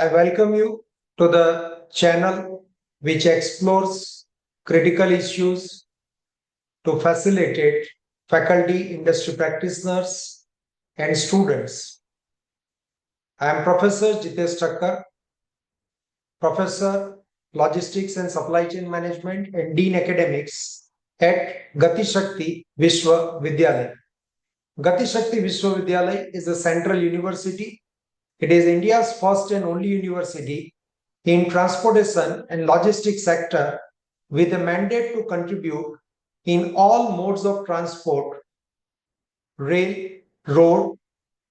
I welcome you to the channel which explores critical issues to facilitate faculty, industry practitioners, and students. I am Professor Jitesh Thakkar, Professor Logistics and Supply Chain Management and Dean Academics at Gati Shakti Vishwa Vidyalaya. Gati Shakti Vishwa Vidyalaya is a central university. It is India's first and only university in transportation and logistics sector with a mandate to contribute in all modes of transport: rail, road,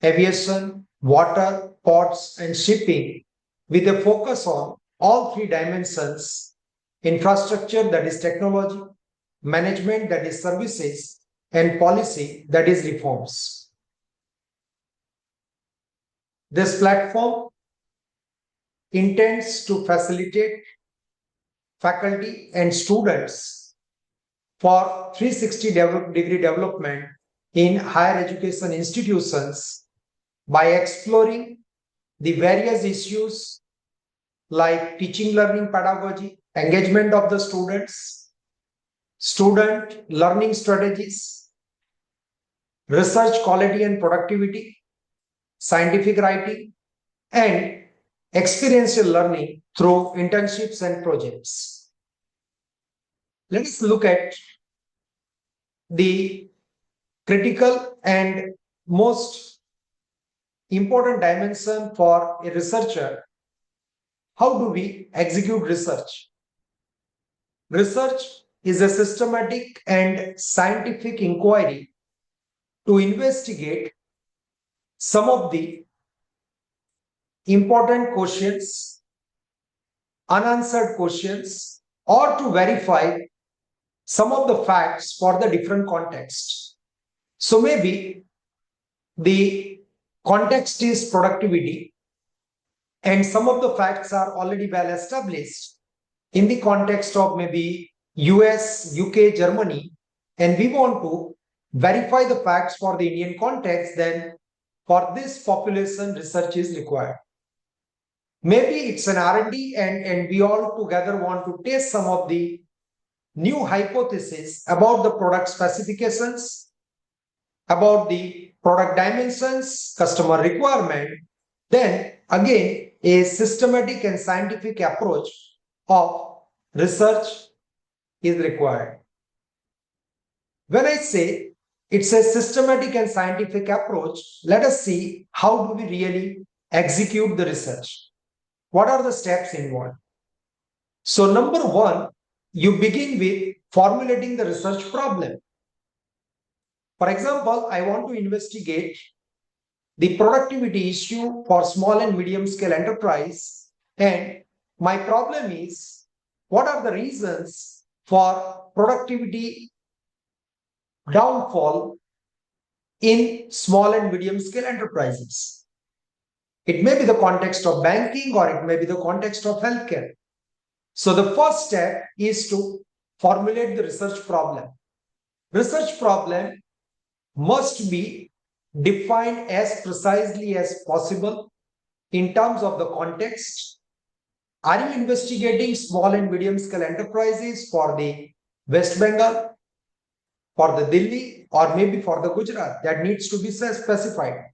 aviation, water, ports, and shipping, with a focus on all three dimensions: infrastructure, that is technology; management, that is services; and policy, that is reforms. This platform intends to facilitate faculty and students for 360-degree development in higher education institutions by exploring the various issues like teaching learning pedagogy, engagement of the students, student learning strategies, research quality and productivity, scientific writing, and experiential learning through internships and projects. Let us look at the critical and most important dimension for a researcher. How do we execute research? Research is a systematic and scientific inquiry to investigate some of the important questions, unanswered questions, or to verify some of the facts for the different contexts. So maybe the context is productivity, and some of the facts are already well established in the context of maybe US, UK, Germany, and we want to verify the facts for the Indian context. Then for this population, research is required. Maybe it's an R&D and we all together want to test some of the new hypotheses about the product specifications, about the product dimensions, customer requirement. Then again, a systematic and scientific approach of research is required. When I say it's a systematic and scientific approach, let us see how do we really execute the research. What are the steps involved? So number one, you begin with formulating the research problem. For example, I want to investigate the productivity issue for small and medium scale enterprise, and my problem is what are the reasons for productivity downfall in small and medium scale enterprises. It may be the context of banking or it may be the context of healthcare. So the first step is to formulate the research problem. Research problem must be defined as precisely as possible in terms of the context. Are you investigating small and medium scale enterprises for the West Bengal, for the Delhi, or maybe for the Gujarat? That needs to be specified.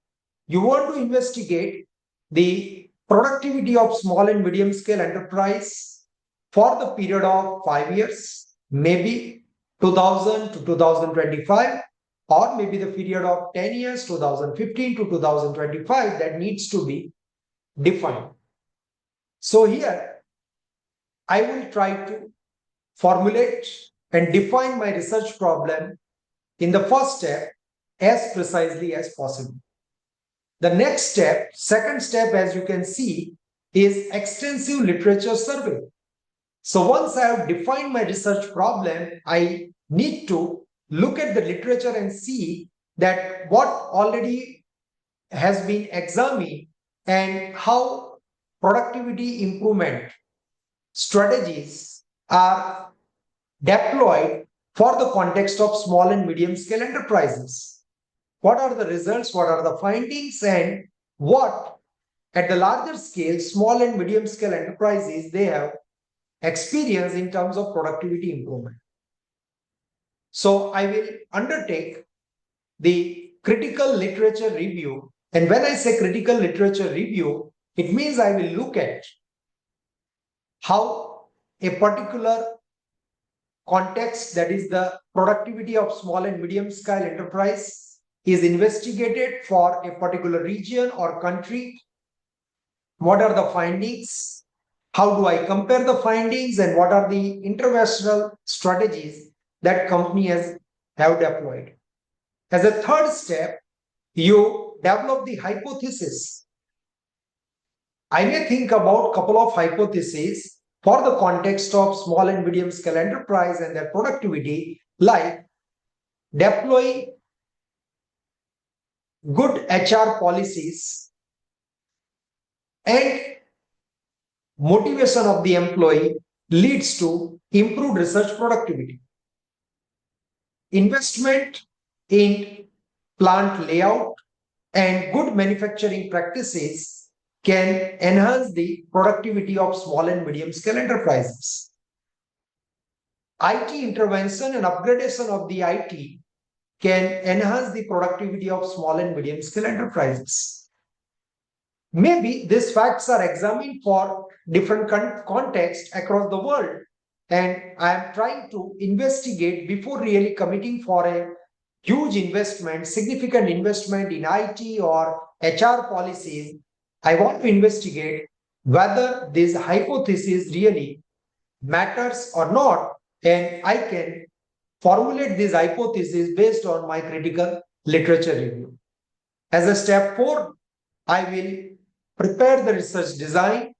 You want to investigate the productivity of small and medium scale enterprise for the period of 5 years, maybe 2000 to 2025, or maybe the period of 10 years, 2015 to 2025, that needs to be defined. So here, I will try to formulate and define my research problem in the first step as precisely as possible. The next step, second step, as you can see, is extensive literature survey. So once I have defined my research problem, I need to look at the literature and see that what already has been examined and how productivity improvement strategies are deployed for the context of small and medium scale enterprises. What are the results? What are the findings? And what at the larger scale, small and medium scale enterprises, they have experience in terms of productivity improvement. So I will undertake the critical literature review. And when I say critical literature review, it means I will look at how a particular context, that is the productivity of small and medium scale enterprise, is investigated for a particular region or country. What are the findings? How do I compare the findings, and what are the interventional strategies that company have deployed? As a third step, you develop the hypothesis. I may think about a couple of hypotheses for the context of small and medium scale enterprise and their productivity, like deploying good HR policies and motivation of the employee leads to improved research productivity. Investment in plant layout and good manufacturing practices can enhance the productivity of small and medium scale enterprises. IT intervention and upgradation of the IT can enhance the productivity of small and medium scale enterprises. Maybe these facts are examined for different contexts across the world, and I am trying to investigate before really committing for a huge investment, significant investment in IT or HR policies. I want to investigate whether this hypothesis really matters or not, and I can formulate this hypothesis based on my critical literature review. As a step 4, I will prepare the research design,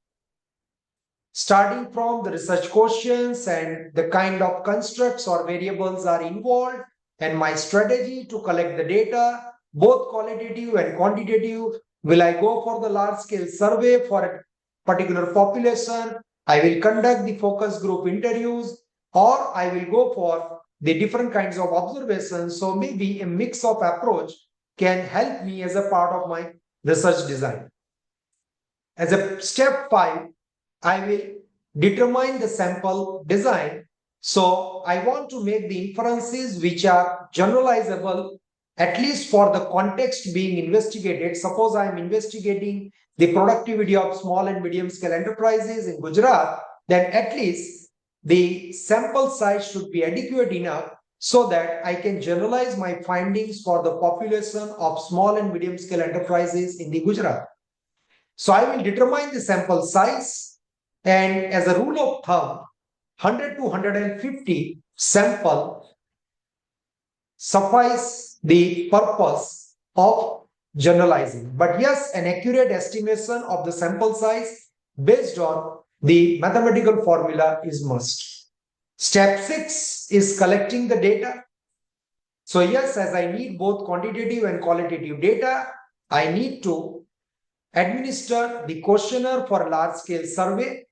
starting from the research questions and the kind of constructs or variables are involved, and my strategy to collect the data, both qualitative and quantitative. Will I go for the large scale survey for a particular population? I will conduct the focus group interviews, or I will go for the different kinds of observations. So maybe a mix of approach can help me as a part of my research design. As a step 5, I will determine the sample design. So I want to make the inferences which are generalizable, at least for the context being investigated. Suppose I am investigating the productivity of small and medium scale enterprises in Gujarat, then at least the sample size should be adequate enough so that I can generalize my findings for the population of small and medium scale enterprises in the Gujarat. So I will determine the sample size, and as a rule of thumb, 100 to 150 sample suffice the purpose of generalizing. But yes, an accurate estimation of the sample size based on the mathematical formula is must. Step 6 is collecting the data. So yes, as I need both quantitative and qualitative data, I need to administer the questionnaire for a large scale survey,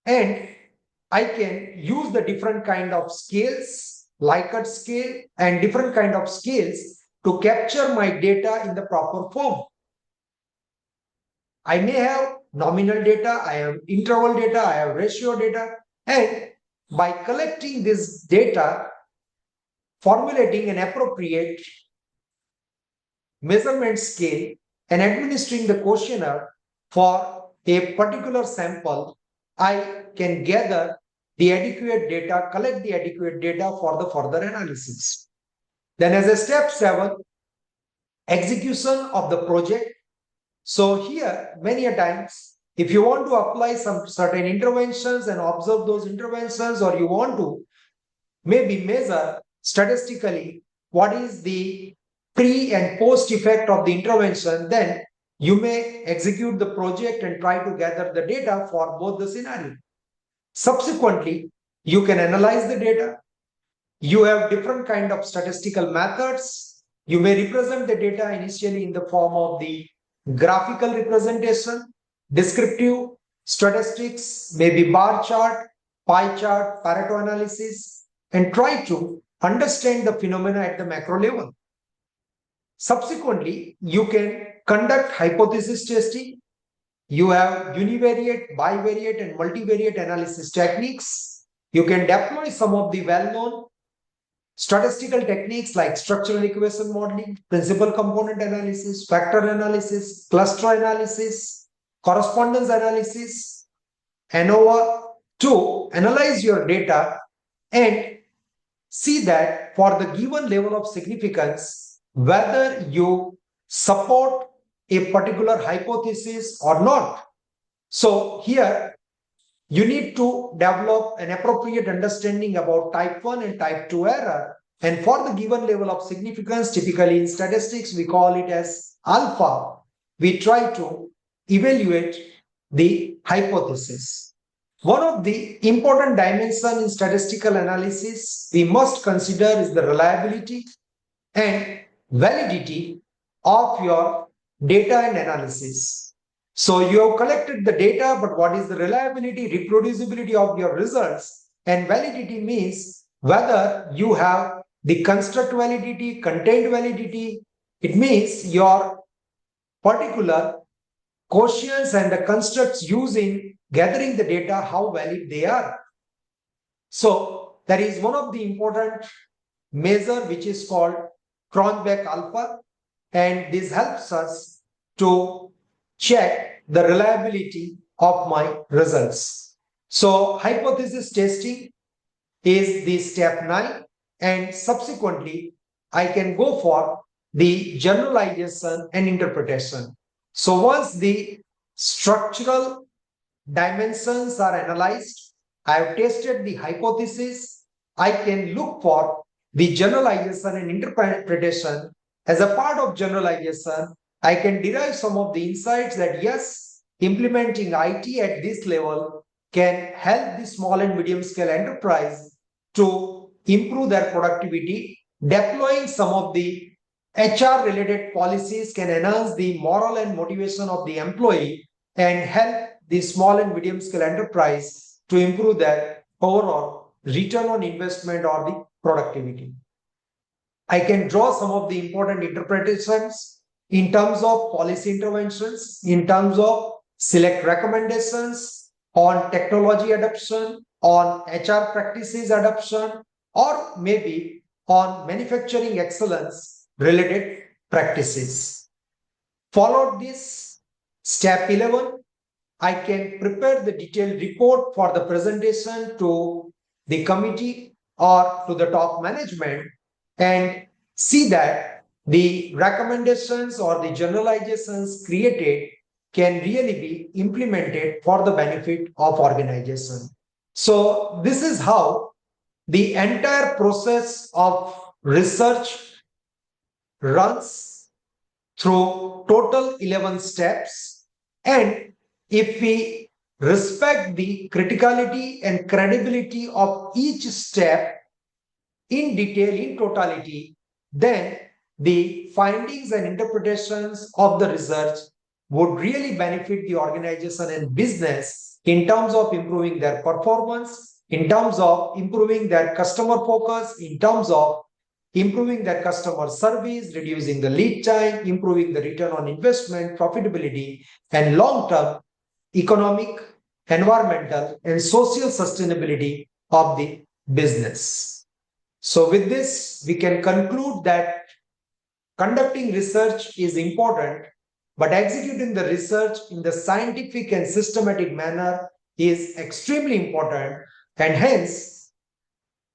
and I can use the different kind of scales, Likert scale and different kind of scales to capture my data in the proper form. I may have nominal data, I have interval data, I have ratio data, and by collecting this data, formulating an appropriate measurement scale and administering the questionnaire for a particular sample, I can gather the adequate data, collect the adequate data for the further analysis. Then as a step 7, execution of the project. So here, many a times, if you want to apply some certain interventions and observe those interventions, or you want to maybe measure statistically what is the pre and post effect of the intervention, then you may execute the project and try to gather the data for both the scenario. Subsequently, you can analyze the data. You have different kind of statistical methods. You may represent the data initially in the form of the graphical representation, descriptive statistics, maybe bar chart, pie chart, Pareto analysis, and try to understand the phenomena at the macro level. Subsequently, you can conduct hypothesis testing. You have univariate, bivariate, and multivariate analysis techniques. You can deploy some of the well-known statistical techniques like structural equation modeling, principal component analysis, factor analysis, cluster analysis, correspondence analysis, ANOVA to analyze your data and see that for the given level of significance, whether you support a particular hypothesis or not. So here you need to develop an appropriate understanding about type 1 and type 2 error. And for the given level of significance, typically in statistics, we call it as alpha. We try to evaluate the hypothesis. One of the important dimensions in statistical analysis we must consider is the reliability and validity of your data and analysis. So you have collected the data, but what is the reliability, reproducibility of your results? And validity means whether you have the construct validity, content validity. It means your particular quotients and the constructs using gathering the data, how valid they are. So there is one of the important measure which is called Cronbach alpha, and this helps us to check the reliability of my results. So hypothesis testing is the step 9, and subsequently I can go for the generalization and interpretation. So once the structural dimensions are analyzed, I have tested the hypothesis, I can look for the generalization and interpretation. As a part of generalization, I can derive some of the insights that yes, implementing IT at this level can help the small and medium scale enterprise to improve their productivity. Deploying some of the HR related policies can enhance the moral and motivation of the employee and help the small and medium scale enterprise to improve their overall return on investment or the productivity. I can draw some of the important interpretations in terms of policy interventions, in terms of select recommendations on technology adoption, on HR practices adoption, or maybe on manufacturing excellence related practices. Followed this, step 11, I can prepare the detailed report for the presentation to the committee or to the top management and see that the recommendations or the generalizations created can really be implemented for the benefit of organization. So this is how the entire process of research runs through total 11 steps, and if we respect the criticality and credibility of each step in detail, in totality, then the findings and interpretations of the research would really benefit the organization and business in terms of improving their performance, in terms of improving their customer focus, in terms of improving their customer service, reducing the lead time, improving the return on investment, profitability, and long-term economic, environmental, and social sustainability of the business. So with this, we can conclude that conducting research is important, but executing the research in the scientific and systematic manner is extremely important, and hence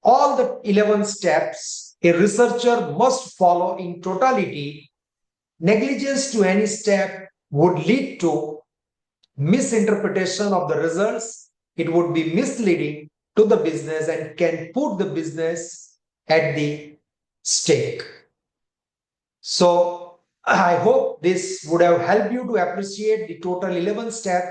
all the 11 steps a researcher must follow in totality. Negligence to any step would lead to misinterpretation of the results. It would be misleading to the business and can put the business at the stake. So I hope this would have helped you to appreciate the total 11 step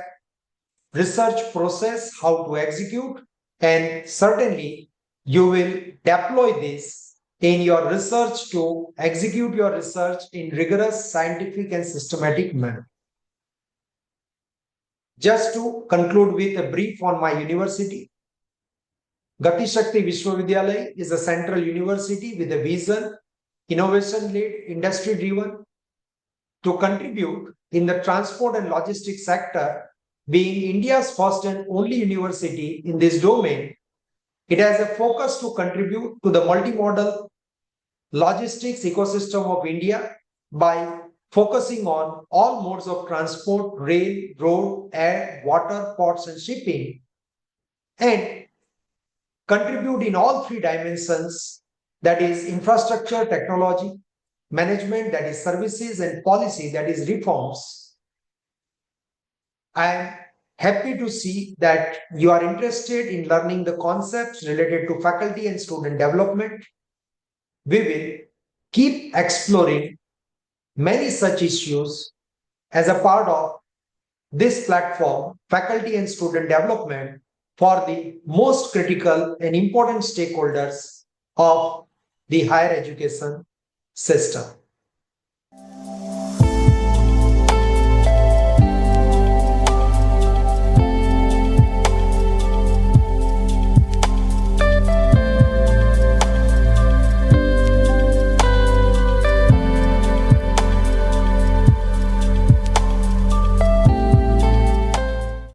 research process, how to execute, and certainly you will deploy this in your research to execute your research in rigorous scientific and systematic manner. Just to conclude with a brief on my university, Gati Shakti Vishwavidyalaya is a central university with a vision, innovation led, industry driven to contribute in the transport and logistics sector, being India's first and only university in this domain, it has a focus to contribute to the multimodal logistics ecosystem of India by focusing on all modes of transport, rail, road, air, water, ports, and shipping, and contribute in all three dimensions, that is infrastructure, technology, management, that is services, and policy, that is reforms. I am happy to see that you are interested in learning the concepts related to faculty and student development. We will keep exploring many such issues as a part of this platform, faculty and student development, for the most critical and important stakeholders of the higher education system.